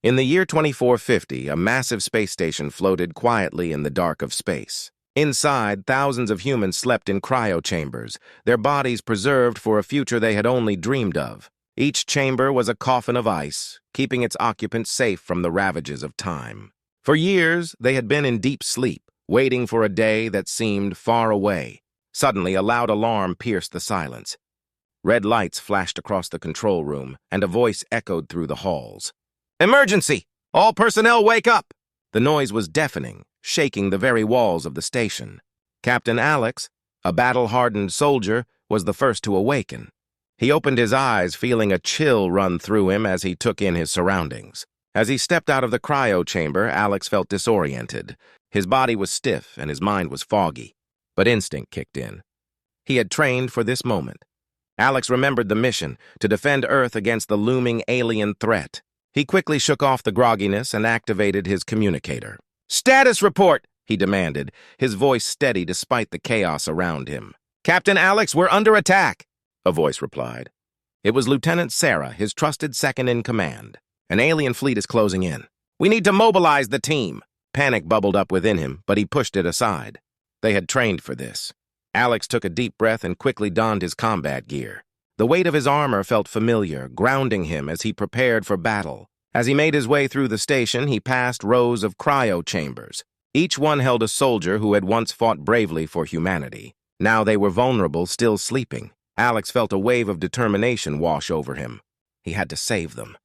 In the year 2450, a massive space station floated quietly in the dark of space. Inside, thousands of humans slept in cryo chambers, their bodies preserved for a future they had only dreamed of. Each chamber was a coffin of ice, keeping its occupants safe from the ravages of time. For years, they had been in deep sleep, waiting for a day that seemed far away. Suddenly, a loud alarm pierced the silence. Red lights flashed across the control room, and a voice echoed through the halls. "Emergency! All personnel wake up!" The noise was deafening, shaking the very walls of the station. Captain Alex, a battle-hardened soldier, was the first to awaken. He opened his eyes, feeling a chill run through him as he took in his surroundings. As he stepped out of the cryo chamber, Alex felt disoriented. His body was stiff and his mind was foggy, but instinct kicked in. He had trained for this moment. Alex remembered the mission, to defend Earth against the looming alien threat. He quickly shook off the grogginess and activated his communicator. "Status report!" he demanded, his voice steady despite the chaos around him. "Captain Alex, we're under attack," a voice replied. It was Lieutenant Sarah, his trusted second-in-command. "An alien fleet is closing in. We need to mobilize the team." Panic bubbled up within him, but he pushed it aside. They had trained for this. Alex took a deep breath and quickly donned his combat gear. The weight of his armor felt familiar, grounding him as he prepared for battle. As he made his way through the station, he passed rows of cryo chambers. Each one held a soldier who had once fought bravely for humanity. Now they were vulnerable, still sleeping. Alex felt a wave of determination wash over him. He had to save them.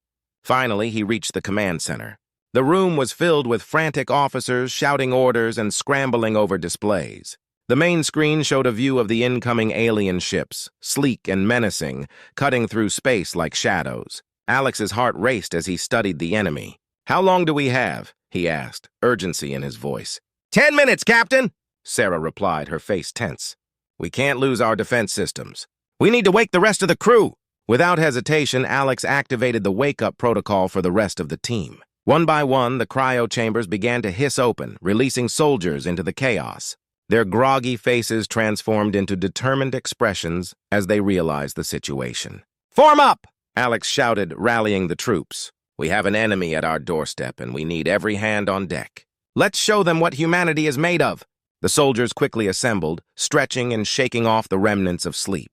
Finally, he reached the command center. The room was filled with frantic officers shouting orders and scrambling over displays. The main screen showed a view of the incoming alien ships, sleek and menacing, cutting through space like shadows. Alex's heart raced as he studied the enemy. "How long do we have?" he asked, urgency in his voice. 10 minutes, Captain!" Sarah replied, her face tense. "We can't lose our defense systems. We need to wake the rest of the crew." Without hesitation, Alex activated the wake-up protocol for the rest of the team. One by one, the cryo chambers began to hiss open, releasing soldiers into the chaos. Their groggy faces transformed into determined expressions as they realized the situation. "Form up!" Alex shouted, rallying the troops. "We have an enemy at our doorstep, and we need every hand on deck. Let's show them what humanity is made of." The soldiers quickly assembled, stretching and shaking off the remnants of sleep.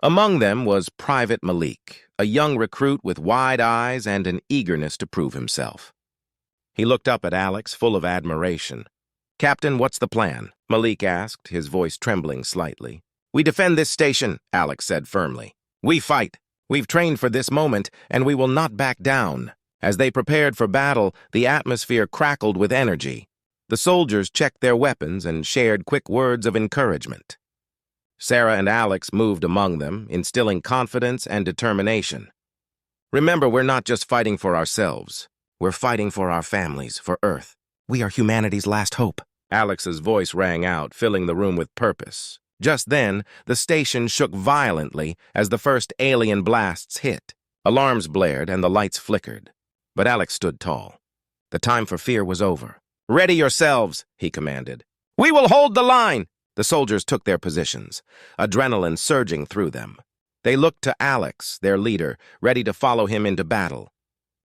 Among them was Private Malik, a young recruit with wide eyes and an eagerness to prove himself. He looked up at Alex, full of admiration. "Captain, what's the plan?" Malik asked, his voice trembling slightly. "We defend this station," Alex said firmly. "We fight. We've trained for this moment, and we will not back down." As they prepared for battle, the atmosphere crackled with energy. The soldiers checked their weapons and shared quick words of encouragement. Sarah and Alex moved among them, instilling confidence and determination. "Remember, we're not just fighting for ourselves. We're fighting for our families, for Earth. We are humanity's last hope." Alex's voice rang out, filling the room with purpose. Just then, the station shook violently as the first alien blasts hit. Alarms blared and the lights flickered. But Alex stood tall. The time for fear was over. "Ready yourselves," he commanded. "We will hold the line!" The soldiers took their positions, adrenaline surging through them. They looked to Alex, their leader, ready to follow him into battle.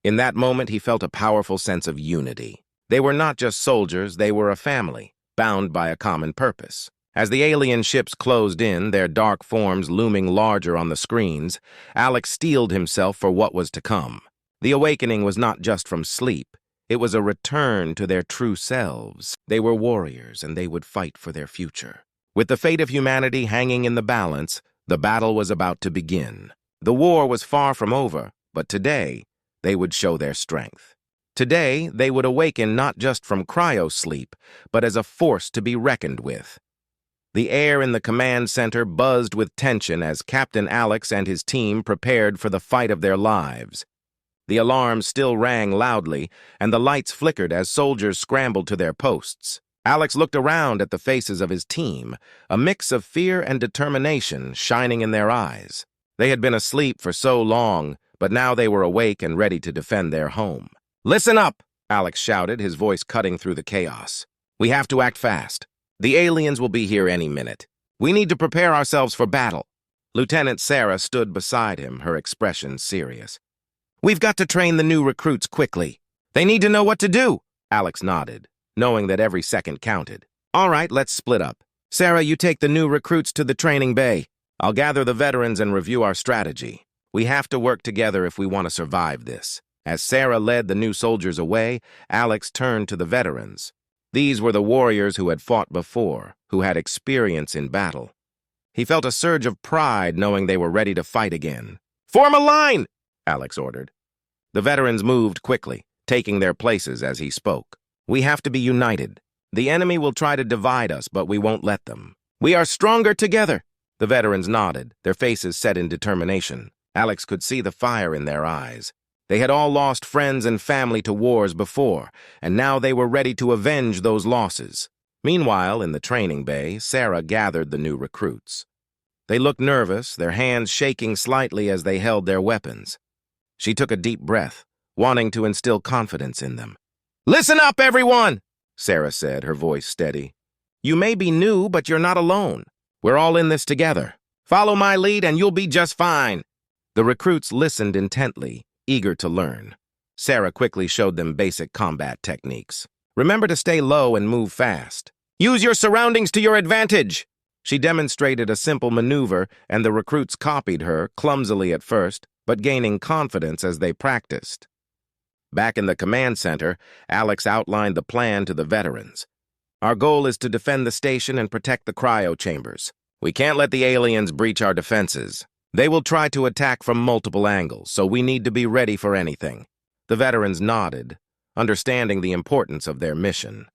In that moment, he felt a powerful sense of unity. They were not just soldiers, they were a family, bound by a common purpose. As the alien ships closed in, their dark forms looming larger on the screens, Alex steeled himself for what was to come. The awakening was not just from sleep. It was a return to their true selves. They were warriors, and they would fight for their future. With the fate of humanity hanging in the balance, the battle was about to begin. The war was far from over, but today, they would show their strength. Today, they would awaken not just from cryo-sleep, but as a force to be reckoned with. The air in the command center buzzed with tension as Captain Alex and his team prepared for the fight of their lives. The alarms still rang loudly, and the lights flickered as soldiers scrambled to their posts. Alex looked around at the faces of his team, a mix of fear and determination shining in their eyes. They had been asleep for so long, but now they were awake and ready to defend their home. "Listen up!" Alex shouted, his voice cutting through the chaos. "We have to act fast. The aliens will be here any minute. We need to prepare ourselves for battle." Lieutenant Sarah stood beside him, her expression serious. "We've got to train the new recruits quickly. They need to know what to do. Alex nodded, knowing that every second counted. All right, let's split up. Sarah, you take the new recruits to the training bay. I'll gather the veterans and review our strategy. We have to work together if we want to survive this. As Sarah led the new soldiers away, Alex turned to the veterans. These were the warriors who had fought before, who had experience in battle. He felt a surge of pride knowing they were ready to fight again. Form a line, Alex ordered. The veterans moved quickly, taking their places as he spoke. We have to be united. The enemy will try to divide us, but we won't let them. We are stronger together. The veterans nodded, their faces set in determination. Alex could see the fire in their eyes. They had all lost friends and family to wars before, and now they were ready to avenge those losses. Meanwhile, in the training bay, Sarah gathered the new recruits. They looked nervous, their hands shaking slightly as they held their weapons. She took a deep breath, wanting to instill confidence in them. Listen up, everyone, Sarah said, her voice steady. You may be new, but you're not alone. We're all in this together. Follow my lead and you'll be just fine. The recruits listened intently, eager to learn. Sarah quickly showed them basic combat techniques. Remember to stay low and move fast. Use your surroundings to your advantage. She demonstrated a simple maneuver, and the recruits copied her, clumsily at first, but gaining confidence as they practiced. Back in the command center, Alex outlined the plan to the veterans. Our goal is to defend the station and protect the cryo chambers. We can't let the aliens breach our defenses. They will try to attack from multiple angles, so we need to be ready for anything. The veterans nodded, understanding the importance of their mission.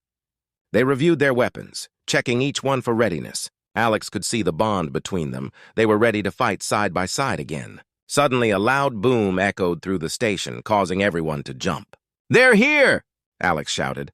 They reviewed their weapons, checking each one for readiness. Alex could see the bond between them. They were ready to fight side by side again. Suddenly, a loud boom echoed through the station, causing everyone to jump. They're here! Alex shouted.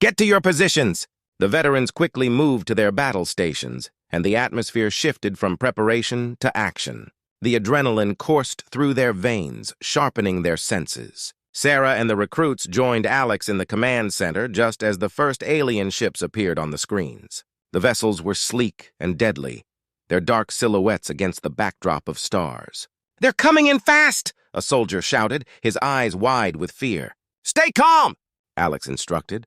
Get to your positions! The veterans quickly moved to their battle stations, and the atmosphere shifted from preparation to action. The adrenaline coursed through their veins, sharpening their senses. Sarah and the recruits joined Alex in the command center just as the first alien ships appeared on the screens. The vessels were sleek and deadly, their dark silhouettes against the backdrop of stars. They're coming in fast, a soldier shouted, his eyes wide with fear. Stay calm, Alex instructed.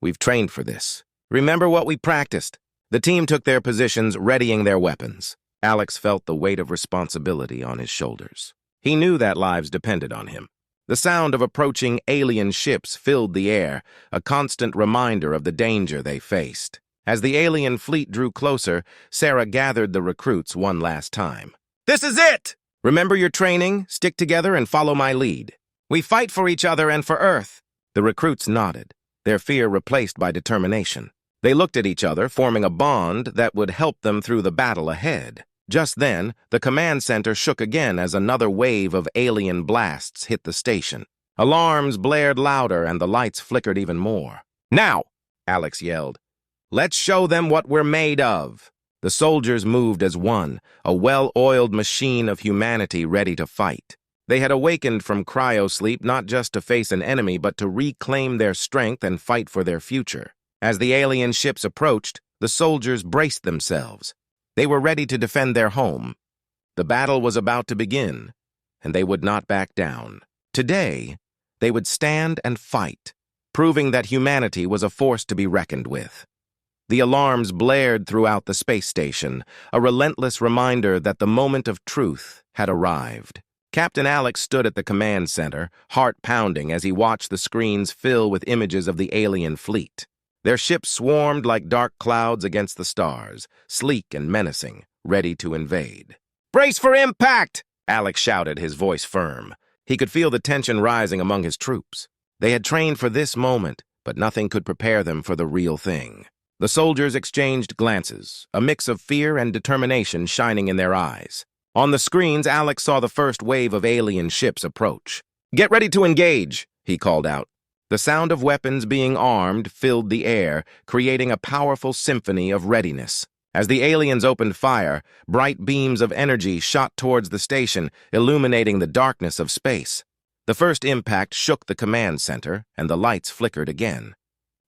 We've trained for this. Remember what we practiced. The team took their positions, readying their weapons. Alex felt the weight of responsibility on his shoulders. He knew that lives depended on him. The sound of approaching alien ships filled the air, a constant reminder of the danger they faced. As the alien fleet drew closer, Sarah gathered the recruits one last time. This is it! Remember your training, stick together, and follow my lead. We fight for each other and for Earth. The recruits nodded, their fear replaced by determination. They looked at each other, forming a bond that would help them through the battle ahead. Just then, the command center shook again as another wave of alien blasts hit the station. Alarms blared louder and the lights flickered even more. Now, Alex yelled. Let's show them what we're made of. The soldiers moved as one, a well-oiled machine of humanity ready to fight. They had awakened from cryo-sleep not just to face an enemy, but to reclaim their strength and fight for their future. As the alien ships approached, the soldiers braced themselves. They were ready to defend their home. The battle was about to begin, and they would not back down. Today, they would stand and fight, proving that humanity was a force to be reckoned with. The alarms blared throughout the space station, a relentless reminder that the moment of truth had arrived. Captain Alex stood at the command center, heart pounding as he watched the screens fill with images of the alien fleet. Their ships swarmed like dark clouds against the stars, sleek and menacing, ready to invade. Brace for impact! Alex shouted, his voice firm. He could feel the tension rising among his troops. They had trained for this moment, but nothing could prepare them for the real thing. The soldiers exchanged glances, a mix of fear and determination shining in their eyes. On the screens, Alex saw the first wave of alien ships approach. Get ready to engage, he called out. The sound of weapons being armed filled the air, creating a powerful symphony of readiness. As the aliens opened fire, bright beams of energy shot towards the station, illuminating the darkness of space. The first impact shook the command center, and the lights flickered again.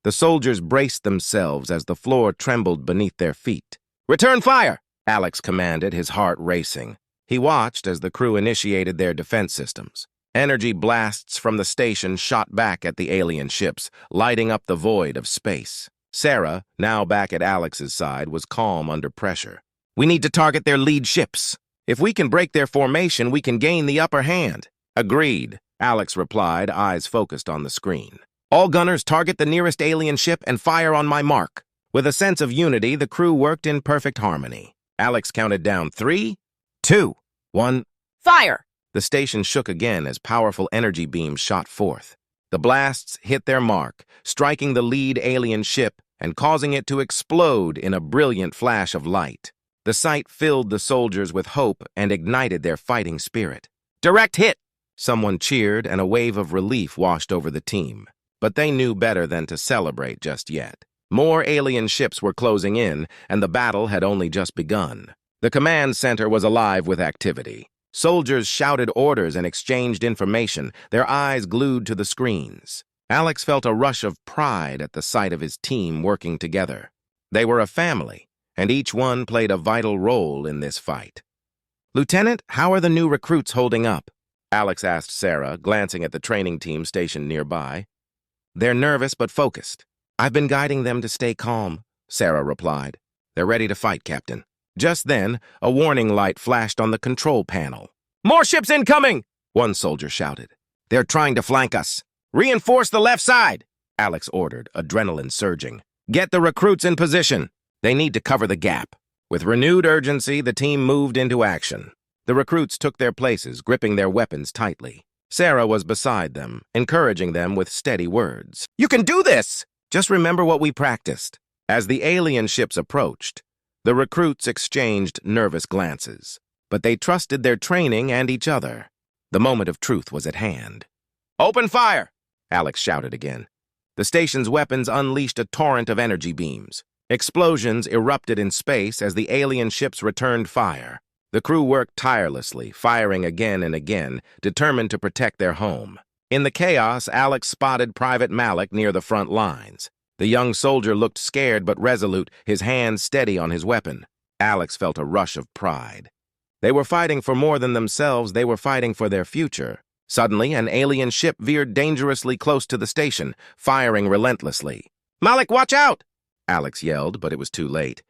The soldiers braced themselves as the floor trembled beneath their feet. Return fire! Alex commanded, his heart racing. He watched as the crew initiated their defense systems. Energy blasts from the station shot back at the alien ships, lighting up the void of space. Sarah, now back at Alex's side, was calm under pressure. "We need to target their lead ships. If we can break their formation, we can gain the upper hand." "Agreed," Alex replied, eyes focused on the screen. "All gunners target the nearest alien ship and fire on my mark." With a sense of unity, the crew worked in perfect harmony. Alex counted down 3, 2, 1. Fire! The station shook again as powerful energy beams shot forth. The blasts hit their mark, striking the lead alien ship and causing it to explode in a brilliant flash of light. The sight filled the soldiers with hope and ignited their fighting spirit. "Direct hit!" Someone cheered, and a wave of relief washed over the team. But they knew better than to celebrate just yet. More alien ships were closing in, and the battle had only just begun. The command center was alive with activity. Soldiers shouted orders and exchanged information, their eyes glued to the screens. Alex felt a rush of pride at the sight of his team working together. They were a family, and each one played a vital role in this fight. "Lieutenant, how are the new recruits holding up?" Alex asked Sarah, glancing at the training team stationed nearby. "They're nervous but focused. I've been guiding them to stay calm," Sarah replied. "They're ready to fight, Captain." Just then, a warning light flashed on the control panel. "More ships incoming!" one soldier shouted. "They're trying to flank us." "Reinforce the left side," Alex ordered, adrenaline surging. "Get the recruits in position. They need to cover the gap." With renewed urgency, the team moved into action. The recruits took their places, gripping their weapons tightly. Sarah was beside them, encouraging them with steady words. "You can do this! Just remember what we practiced." As the alien ships approached, the recruits exchanged nervous glances, but they trusted their training and each other. The moment of truth was at hand. "Open fire!" Alex shouted again. The station's weapons unleashed a torrent of energy beams. Explosions erupted in space as the alien ships returned fire. The crew worked tirelessly, firing again and again, determined to protect their home. In the chaos, Alex spotted Private Malik near the front lines. The young soldier looked scared but resolute, his hand steady on his weapon. Alex felt a rush of pride. They were fighting for more than themselves, they were fighting for their future. Suddenly, an alien ship veered dangerously close to the station, firing relentlessly. "Malik, watch out!" Alex yelled, but it was too late.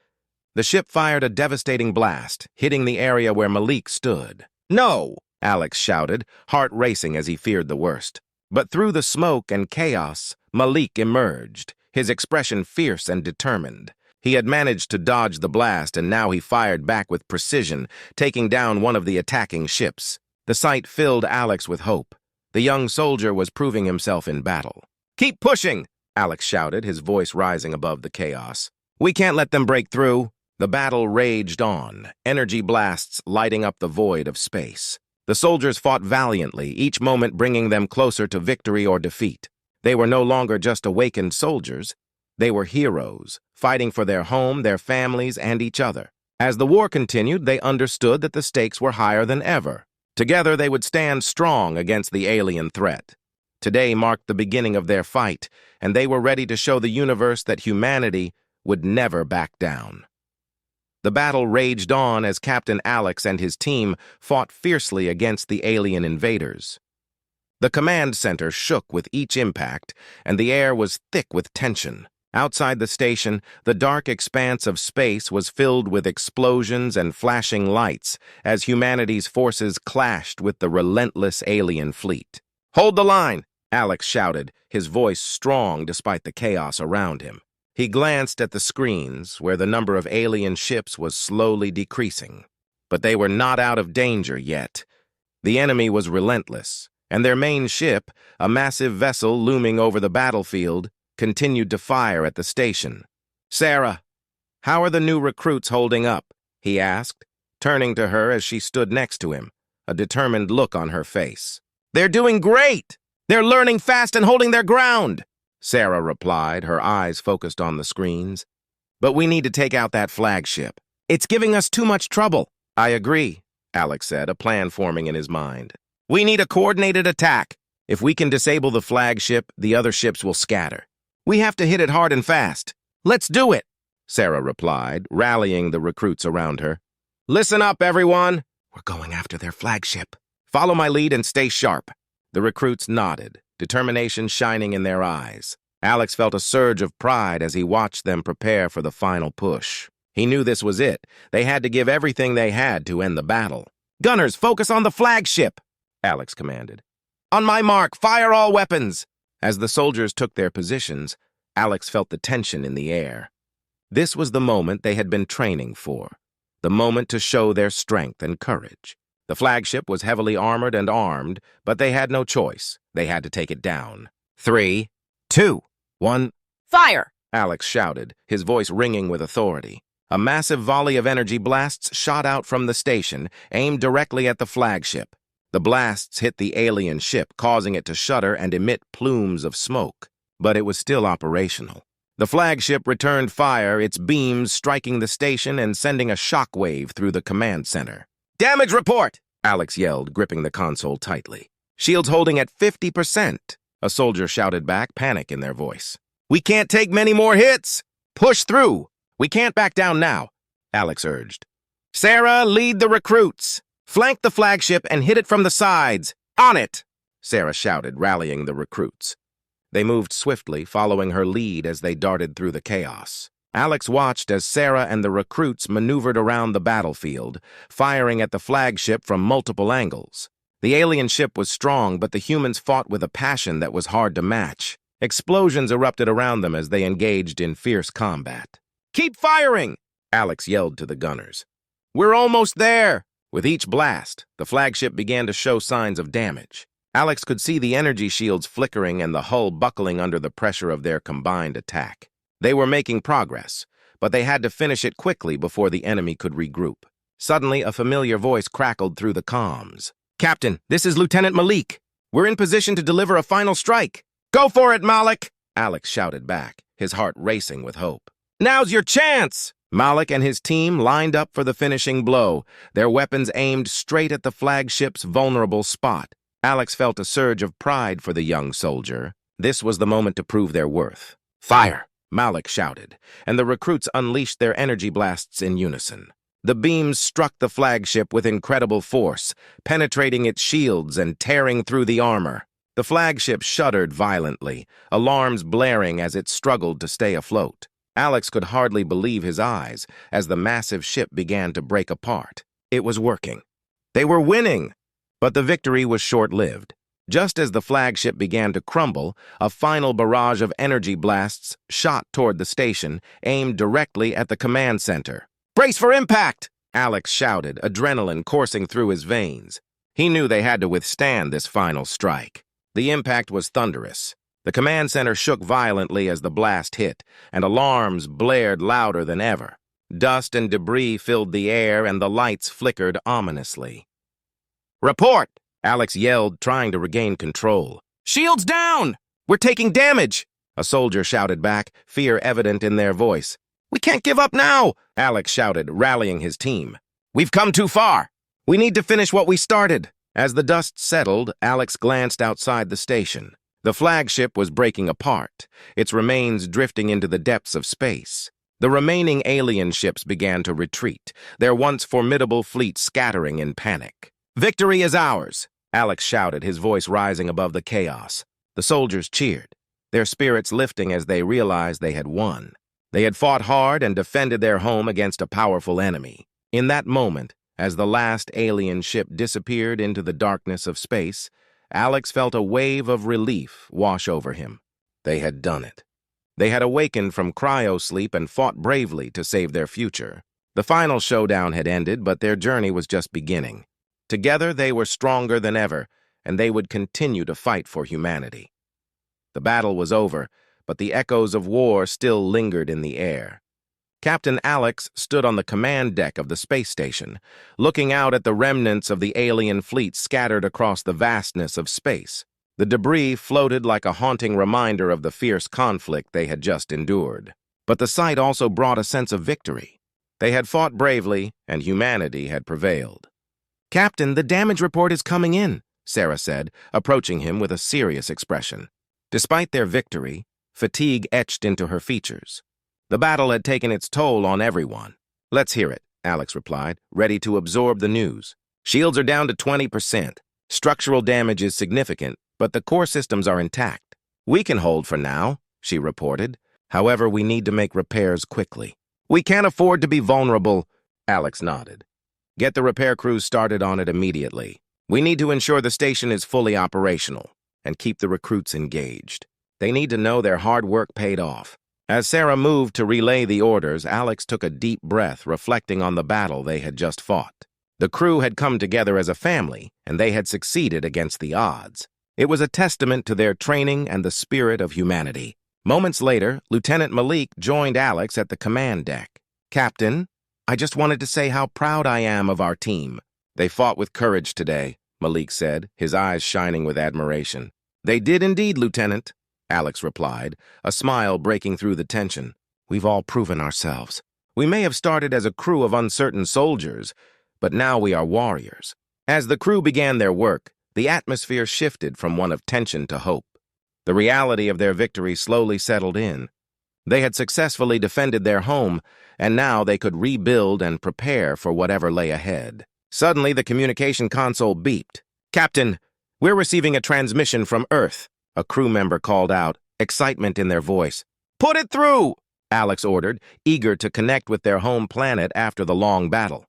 The ship fired a devastating blast, hitting the area where Malik stood. "No!" Alex shouted, heart racing as he feared the worst. But through the smoke and chaos, Malik emerged, his expression fierce and determined. He had managed to dodge the blast, and now he fired back with precision, taking down one of the attacking ships. The sight filled Alex with hope. The young soldier was proving himself in battle. "Keep pushing!" Alex shouted, his voice rising above the chaos. "We can't let them break through." The battle raged on, energy blasts lighting up the void of space. The soldiers fought valiantly, each moment bringing them closer to victory or defeat. They were no longer just awakened soldiers. They were heroes, fighting for their home, their families, and each other. As the war continued, they understood that the stakes were higher than ever. Together, they would stand strong against the alien threat. Today marked the beginning of their fight, and they were ready to show the universe that humanity would never back down. The battle raged on as Captain Alex and his team fought fiercely against the alien invaders. The command center shook with each impact, and the air was thick with tension. Outside the station, the dark expanse of space was filled with explosions and flashing lights as humanity's forces clashed with the relentless alien fleet. "Hold the line!" Alex shouted, his voice strong despite the chaos around him. He glanced at the screens, where the number of alien ships was slowly decreasing. But they were not out of danger yet. The enemy was relentless, and their main ship, a massive vessel looming over the battlefield, continued to fire at the station. "Sarah, how are the new recruits holding up?" he asked, turning to her as she stood next to him, a determined look on her face. "They're doing great! They're learning fast and holding their ground!" Sarah replied, her eyes focused on the screens. "But we need to take out that flagship. It's giving us too much trouble." "I agree," Alex said, a plan forming in his mind. "We need a coordinated attack. If we can disable the flagship, the other ships will scatter. We have to hit it hard and fast." "Let's do it," Sarah replied, rallying the recruits around her. "Listen up, everyone. We're going after their flagship. Follow my lead and stay sharp. The recruits nodded, determination shining in their eyes. Alex felt a surge of pride as he watched them prepare for the final push. He knew this was it. They had to give everything they had to end the battle. "Gunners, focus on the flagship," Alex commanded. "On my mark, fire all weapons." As the soldiers took their positions, Alex felt the tension in the air. This was the moment they had been training for, the moment to show their strength and courage. The flagship was heavily armored and armed, but they had no choice. They had to take it down. 3, 2, 1, Fire! Alex shouted, his voice ringing with authority. A massive volley of energy blasts shot out from the station, aimed directly at the flagship. The blasts hit the alien ship, causing it to shudder and emit plumes of smoke. But it was still operational. The flagship returned fire, its beams striking the station and sending a shockwave through the command center. "Damage report!" Alex yelled, gripping the console tightly. "Shields holding at 50%, a soldier shouted back, panic in their voice. "We can't take many more hits! Push through! We can't back down now," Alex urged. "Sarah, lead the recruits! Flank the flagship and hit it from the sides! On it!" Sarah shouted, rallying the recruits. They moved swiftly, following her lead as they darted through the chaos. Alex watched as Sarah and the recruits maneuvered around the battlefield, firing at the flagship from multiple angles. The alien ship was strong, but the humans fought with a passion that was hard to match. Explosions erupted around them as they engaged in fierce combat. "Keep firing!" Alex yelled to the gunners. "We're almost there!" With each blast, the flagship began to show signs of damage. Alex could see the energy shields flickering and the hull buckling under the pressure of their combined attack. They were making progress, but they had to finish it quickly before the enemy could regroup. Suddenly, a familiar voice crackled through the comms. "Captain, this is Lieutenant Malik. We're in position to deliver a final strike." "Go for it, Malik!" Alex shouted back, his heart racing with hope. "Now's your chance!" Malik and his team lined up for the finishing blow, their weapons aimed straight at the flagship's vulnerable spot. Alex felt a surge of pride for the young soldier. This was the moment to prove their worth. "Fire!" Malik shouted, and the recruits unleashed their energy blasts in unison. The beams struck the flagship with incredible force, penetrating its shields and tearing through the armor. The flagship shuddered violently, alarms blaring as it struggled to stay afloat. Alex could hardly believe his eyes as the massive ship began to break apart. It was working. They were winning! But the victory was short-lived. Just as the flagship began to crumble, a final barrage of energy blasts shot toward the station, aimed directly at the command center. "Brace for impact!" Alex shouted, adrenaline coursing through his veins. He knew they had to withstand this final strike. The impact was thunderous. The command center shook violently as the blast hit, and alarms blared louder than ever. Dust and debris filled the air, and the lights flickered ominously. "Report!" Alex yelled, trying to regain control. "Shields down! We're taking damage!" A soldier shouted back, fear evident in their voice. "We can't give up now!" Alex shouted, rallying his team. "We've come too far! We need to finish what we started!" As the dust settled, Alex glanced outside the station. The flagship was breaking apart, its remains drifting into the depths of space. The remaining alien ships began to retreat, their once formidable fleet scattering in panic. "Victory is ours!" Alex shouted, his voice rising above the chaos. The soldiers cheered, their spirits lifting as they realized they had won. They had fought hard and defended their home against a powerful enemy. In that moment, as the last alien ship disappeared into the darkness of space, Alex felt a wave of relief wash over him. They had done it. They had awakened from cryo sleep and fought bravely to save their future. The final showdown had ended, but their journey was just beginning. Together, they were stronger than ever, and they would continue to fight for humanity. The battle was over, but the echoes of war still lingered in the air. Captain Alex stood on the command deck of the space station, looking out at the remnants of the alien fleet scattered across the vastness of space. The debris floated like a haunting reminder of the fierce conflict they had just endured. But the sight also brought a sense of victory. They had fought bravely, and humanity had prevailed. "Captain, the damage report is coming in," Sarah said, approaching him with a serious expression. Despite their victory, fatigue etched into her features. The battle had taken its toll on everyone. "Let's hear it," Alex replied, ready to absorb the news. "Shields are down to 20%. Structural damage is significant, but the core systems are intact. We can hold for now, she reported. However, we need to make repairs quickly. We can't afford to be vulnerable, Alex nodded. Get the repair crews started on it immediately. We need to ensure the station is fully operational and keep the recruits engaged. They need to know their hard work paid off. As Sarah moved to relay the orders, Alex took a deep breath, reflecting on the battle they had just fought. The crew had come together as a family, and they had succeeded against the odds. It was a testament to their training and the spirit of humanity. Moments later, Lieutenant Malik joined Alex at the command deck. "Captain, I just wanted to say how proud I am of our team." "They fought with courage today," Malik said, his eyes shining with admiration. "They did indeed, Lieutenant," Alex replied, a smile breaking through the tension. "We've all proven ourselves. We may have started as a crew of uncertain soldiers, but now we are warriors." As the crew began their work, the atmosphere shifted from one of tension to hope. The reality of their victory slowly settled in. They had successfully defended their home, and now they could rebuild and prepare for whatever lay ahead. Suddenly, the communication console beeped. "Captain, we're receiving a transmission from Earth," a crew member called out, excitement in their voice. "Put it through," Alex ordered, eager to connect with their home planet after the long battle.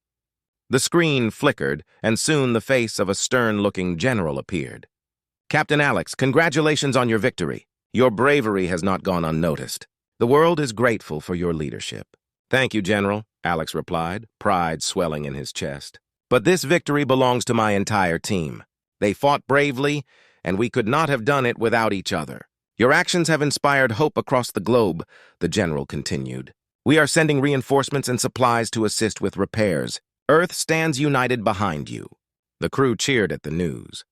The screen flickered, and soon the face of a stern-looking general appeared. "Captain Alex, congratulations on your victory. Your bravery has not gone unnoticed. The world is grateful for your leadership." "Thank you, General," Alex replied, pride swelling in his chest. "But this victory belongs to my entire team. They fought bravely, and we could not have done it without each other. Your actions have inspired hope across the globe," the general continued. "We are sending reinforcements and supplies to assist with repairs. Earth stands united behind you." The crew cheered at the news.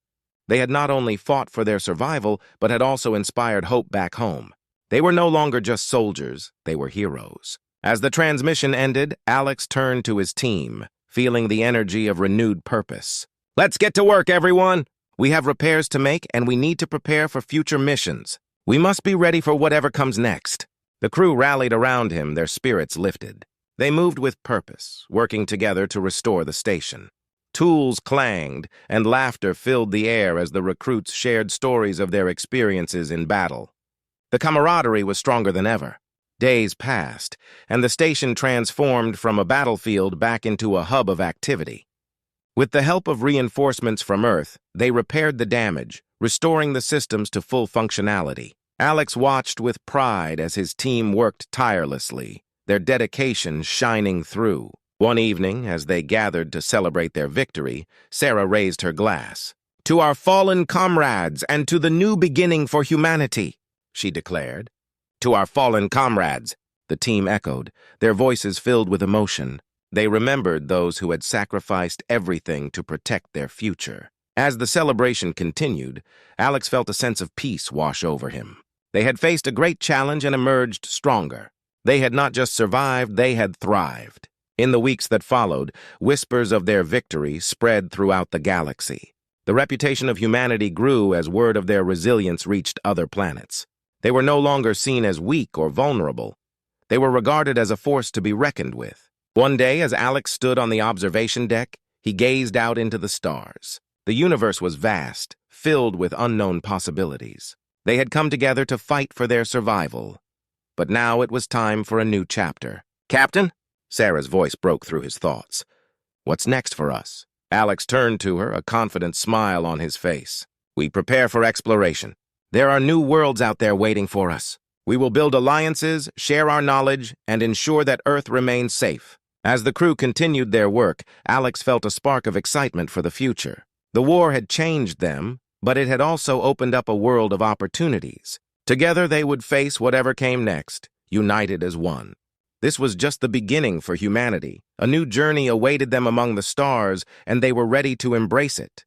They had not only fought for their survival, but had also inspired hope back home. They were no longer just soldiers, they were heroes. As the transmission ended, Alex turned to his team, feeling the energy of renewed purpose. "Let's get to work, everyone! We have repairs to make, and we need to prepare for future missions. We must be ready for whatever comes next." The crew rallied around him, their spirits lifted. They moved with purpose, working together to restore the station. Tools clanged, and laughter filled the air as the recruits shared stories of their experiences in battle. The camaraderie was stronger than ever. Days passed, and the station transformed from a battlefield back into a hub of activity. With the help of reinforcements from Earth, they repaired the damage, restoring the systems to full functionality. Alex watched with pride as his team worked tirelessly, their dedication shining through. One evening, as they gathered to celebrate their victory, Sarah raised her glass. "To our fallen comrades and to the new beginning for humanity," she declared. "To our fallen comrades," the team echoed, their voices filled with emotion. They remembered those who had sacrificed everything to protect their future. As the celebration continued, Alex felt a sense of peace wash over him. They had faced a great challenge and emerged stronger. They had not just survived, they had thrived. In the weeks that followed, whispers of their victory spread throughout the galaxy. The reputation of humanity grew as word of their resilience reached other planets. They were no longer seen as weak or vulnerable. They were regarded as a force to be reckoned with. One day, as Alex stood on the observation deck, he gazed out into the stars. The universe was vast, filled with unknown possibilities. They had come together to fight for their survival. But now it was time for a new chapter. "Captain?" Sarah's voice broke through his thoughts. "What's next for us?" Alex turned to her, a confident smile on his face. "We prepare for exploration. There are new worlds out there waiting for us. We will build alliances, share our knowledge, and ensure that Earth remains safe." As the crew continued their work, Alex felt a spark of excitement for the future. The war had changed them, but it had also opened up a world of opportunities. Together they would face whatever came next, united as one. This was just the beginning for humanity. A new journey awaited them among the stars, and they were ready to embrace it.